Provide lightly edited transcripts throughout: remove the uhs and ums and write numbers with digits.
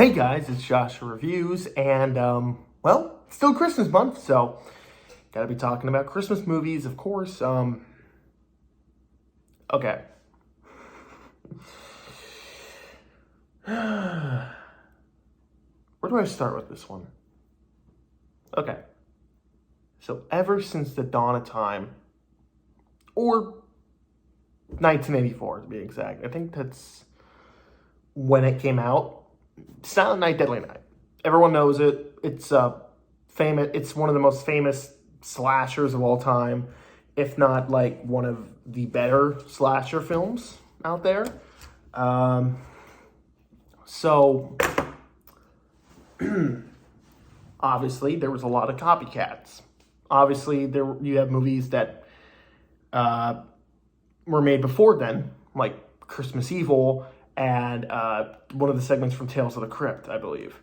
Hey guys, it's Joshua Reviews, and well, it's still Christmas month, so gotta be talking about Christmas movies, of course. Okay. Where do I start with this one? Okay. So ever since the dawn of time, or 1984 to be exact, I think that's when it came out. Silent Night, Deadly Night. Everyone knows it. It's famous. It's one of the most famous slashers of all time, if not like one of the better slasher films out there. So obviously there was a lot of copycats. Obviously you have movies that were made before then, like Christmas Evil and one of the segments from Tales of the Crypt, I believe.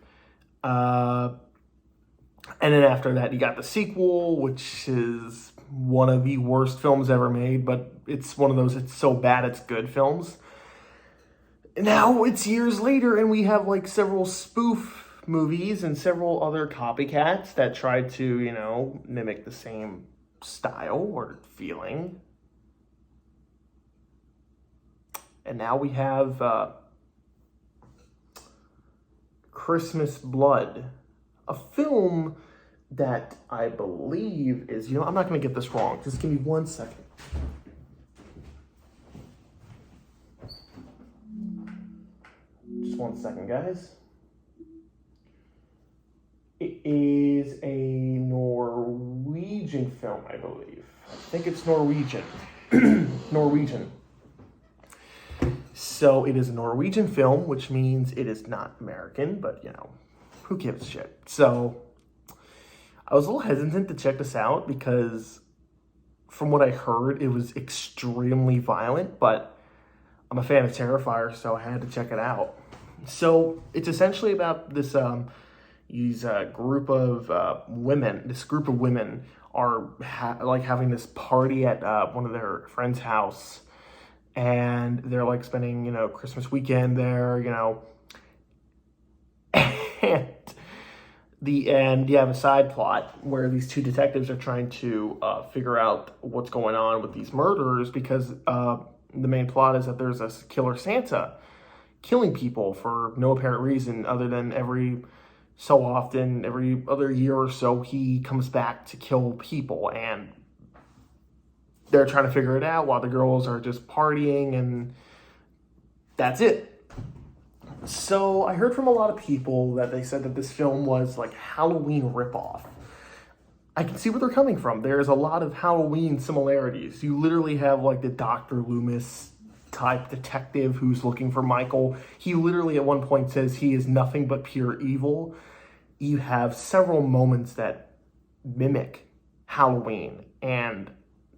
And then after that, you got the sequel, which is one of the worst films ever made, but it's one of those, it's so bad it's good films. Now it's years later, and we have like several spoof movies and several other copycats that try to, mimic the same style or feeling. And now we have Christmas Blood, a film that I believe is, I'm not going to get this wrong. Just give me 1 second. Just 1 second, guys. It is a Norwegian film, I believe. I think it's Norwegian. Norwegian. So it is a Norwegian film, which means it is not American, but who gives a shit? So I was a little hesitant to check this out because from what I heard, it was extremely violent, but I'm a fan of Terrifier, so I had to check it out. So it's essentially about this group of women. This group of women are having this party at one of their friends' house. And they're like spending, Christmas weekend there, and you have a side plot where these two detectives are trying to figure out what's going on with these murderers because the main plot is that there's a killer Santa killing people for no apparent reason other than every so often, every other year or so, he comes back to kill people, and they're trying to figure it out while the girls are just partying, and that's it. So I heard from a lot of people that they said that this film was like Halloween ripoff. I can see where they're coming from. There's a lot of Halloween similarities. You literally have like the Dr. Loomis type detective who's looking for Michael. He literally at one point says he is nothing but pure evil. You have several moments that mimic Halloween and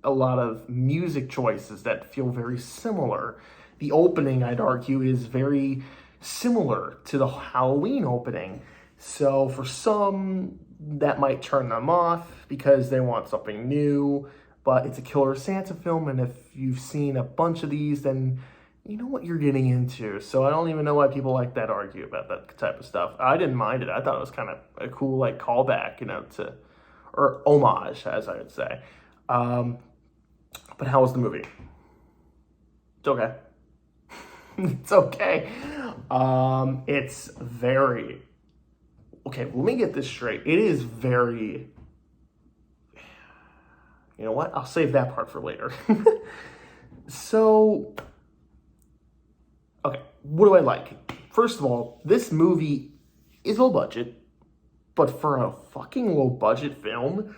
a lot of music choices that feel very similar. The opening, I'd argue, is very similar to the Halloween opening. So for some, that might turn them off because they want something new, but it's a killer Santa film, and if you've seen a bunch of these, then you know what you're getting into. So I don't even know why people like that argue about that type of stuff. I didn't mind it. I thought it was kind of a cool callback, or homage, as I would say. But how was the movie? It's okay. It's okay. It's very... Okay, let me get this straight. It is very... You know what? I'll save that part for later. So... Okay, what do I like? First of all, this movie is low budget, but for a fucking low budget film...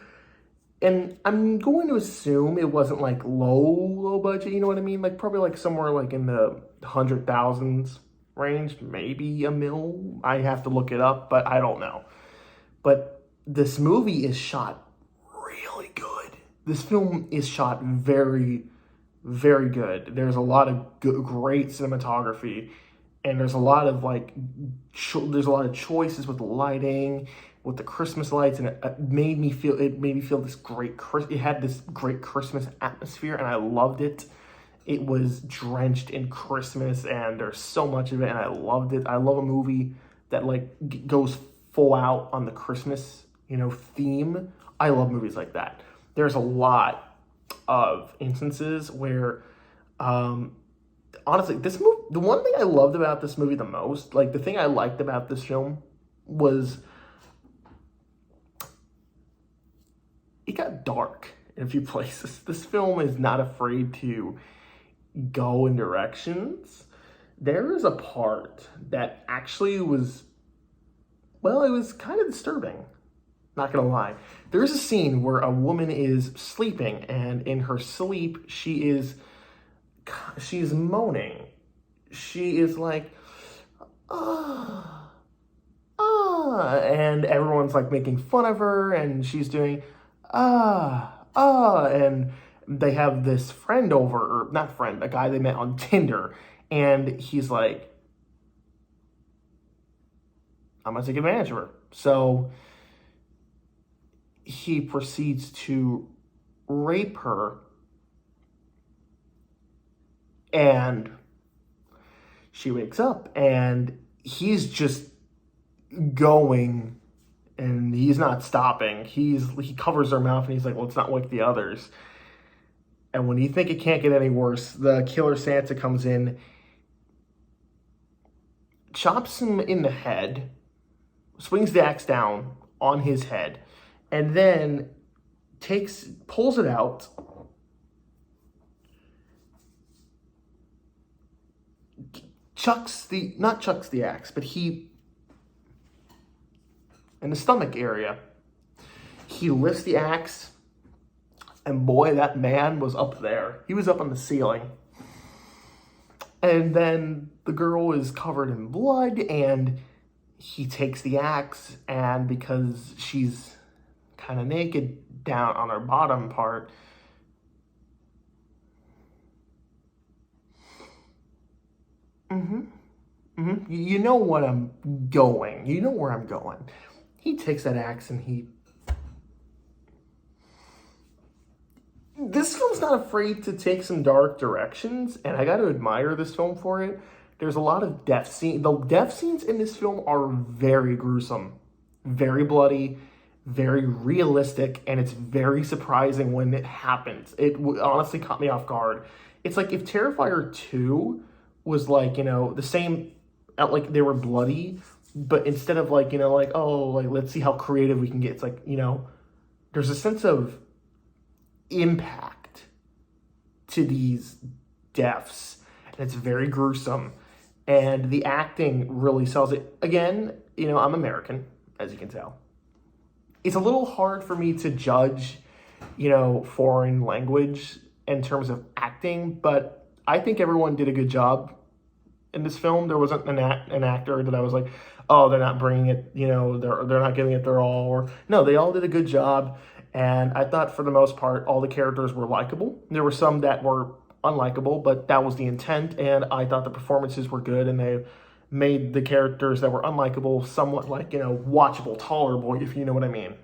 And I'm going to assume it wasn't like low budget, you know what I mean? Like probably like somewhere like in the 100,000s range, maybe $1 million. I have to look it up, but I don't know. But this movie is shot really good. This film is shot very, very good. There's a lot of great cinematography, and there's a lot of there's a lot of choices with the lighting, with the Christmas lights, and it made me feel this great, it had this great Christmas atmosphere, and I loved it. It was drenched in Christmas, and there's so much of it, and I loved it. I love a movie that like goes full out on the Christmas, theme. I love movies like that. There's a lot of instances where, honestly, this movie, the one thing I loved about this movie the most, like the thing I liked about this film was it got dark in a few places. This film is not afraid to go in directions. There is a part that actually was, well, it was kind of disturbing. Not gonna lie. There's a scene where a woman is sleeping, and in her sleep, she's moaning. She is like, and everyone's like making fun of her, and she's doing, and they have this friend over, or not friend, a guy they met on Tinder, and he's like, I'm gonna take advantage of her. So he proceeds to rape her, and she wakes up, and he's just going, and he's not stopping. He covers her mouth, and he's like, let's not wake the others. And when you think it can't get any worse, the killer Santa comes in, chops him in the head, swings the axe down on his head, and then pulls it out, not chucks the axe, but in the stomach area, he lifts the axe, and boy, that man was up there. He was up on the ceiling. And then the girl is covered in blood, and he takes the axe, and because she's kind of naked down on her bottom part, you know what I'm going. You know where I'm going. He takes that axe and this film's not afraid to take some dark directions, and I got to admire this film for it. There's a lot of death scenes. The death scenes in this film are very gruesome, very bloody, very realistic, and it's very surprising when it happens. It honestly caught me off guard. It's like if Terrifier 2 was like, the same, like they were bloody, but instead of like, let's see how creative we can get. It's like, there's a sense of impact to these deaths, and it's very gruesome, and the acting really sells it. Again, I'm American, as you can tell. It's a little hard for me to judge, foreign language in terms of acting, but I think everyone did a good job in this film. There wasn't an actor that I was like, oh, they're not bringing it, they're not giving it their all, or no, they all did a good job. And I thought for the most part, all the characters were likable. There were some that were unlikable, but that was the intent. And I thought the performances were good, and they made the characters that were unlikable somewhat like, watchable, tolerable, if you know what I mean.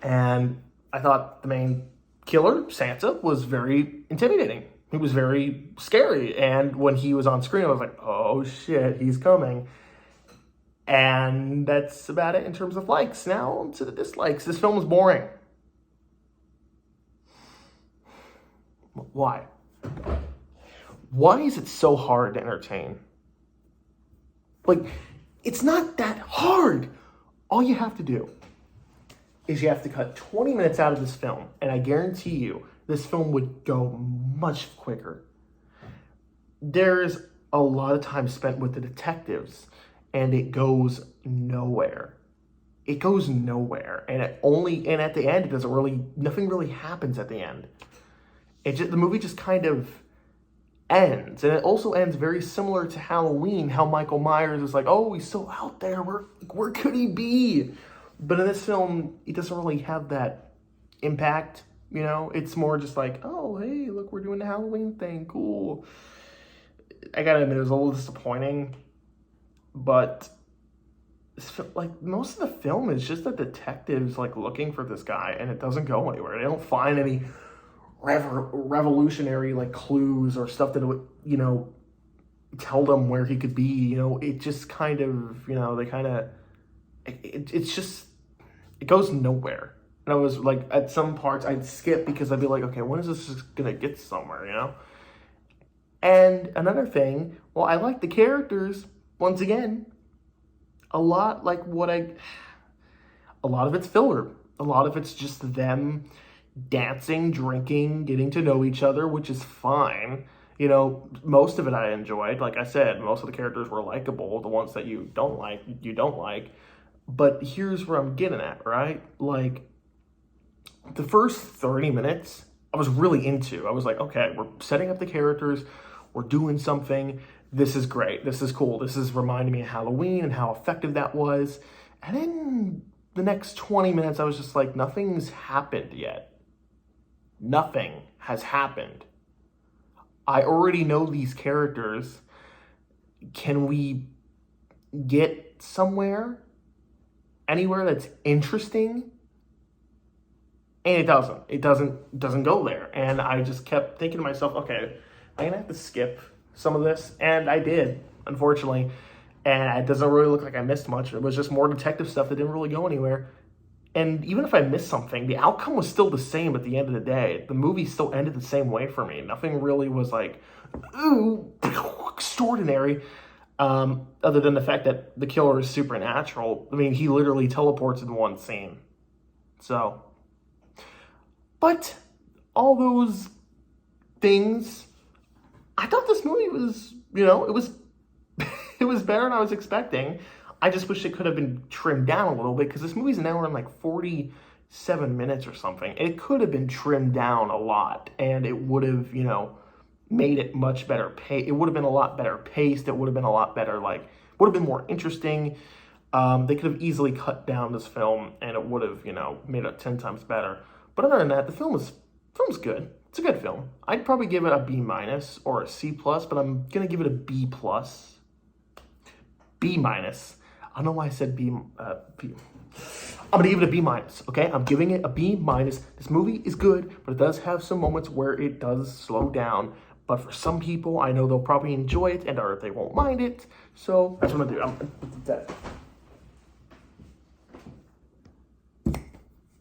And I thought the main killer, Santa, was very intimidating. He was very scary. And when he was on screen, I was like, oh shit, he's coming. And that's about it in terms of likes. Now to the dislikes. This film was boring. Why? Why is it so hard to entertain? Like, it's not that hard. All you have to do is you have to cut 20 minutes out of this film, and I guarantee you, this film would go much quicker. There's a lot of time spent with the detectives, and it goes nowhere. It goes nowhere, and at the end, nothing really happens at the end. The movie just kind of ends, and it also ends very similar to Halloween, how Michael Myers is like, oh, he's still out there, where could he be? But in this film, it doesn't really have that impact, It's more just like, oh, hey, look, we're doing the Halloween thing, cool. I gotta admit, it was a little disappointing, but like most of the film is just the detectives like looking for this guy, and it doesn't go anywhere. They don't find any revolutionary like clues or stuff that would, tell them where he could be. You know, it just kind of, you know, they kind of, it's just, it goes nowhere. And I was like, at some parts I'd skip because I'd be like, okay, when is this gonna get somewhere, you know? And another thing, well, I like the characters, once again, a lot like a lot of it's filler. A lot of it's just them dancing, drinking, getting to know each other, which is fine. You know, most of it I enjoyed. Like I said, most of the characters were likable. The ones that you don't like, you don't like. But here's where I'm getting at, right? Like, the first 30 minutes, I was really into. I was like, okay, we're setting up the characters, we're doing something. This is great. This is cool. This is reminding me of Halloween and how effective that was. And then the next 20 minutes, I was just like, nothing's happened yet. Nothing has happened. I already know these characters. Can we get somewhere? Anywhere that's interesting? And it doesn't. It doesn't go there. And I just kept thinking to myself, okay, I'm gonna have to skip some of this. And I did, unfortunately. And it doesn't really look like I missed much. It was just more detective stuff that didn't really go anywhere. And even if I missed something, the outcome was still the same at the end of the day. The movie still ended the same way for me. Nothing really was like, ooh, extraordinary. Other than the fact that the killer is supernatural. I mean, he literally teleports in one scene. So, but all those things, I thought this movie was, you know, it was it was better than I was expecting. I just wish it could have been trimmed down a little bit because this movie's an hour and like 47 minutes or something. It could have been trimmed down a lot and it would have, you know, made it much better. It would have been a lot better paced. It would have been a lot better, like, would have been more interesting. They could have easily cut down this film and it would have, you know, made it 10 times better. But other than that, the film's good. It's a good film. I'd probably give it a B- or a C+, but I'm going to give it a B+. B-. I don't know why I said B. I'm going to give it a B-, okay? I'm giving it a B-. This movie is good, but it does have some moments where it does slow down. But for some people, I know they'll probably enjoy it or they won't mind it. So that's what I'm going to do.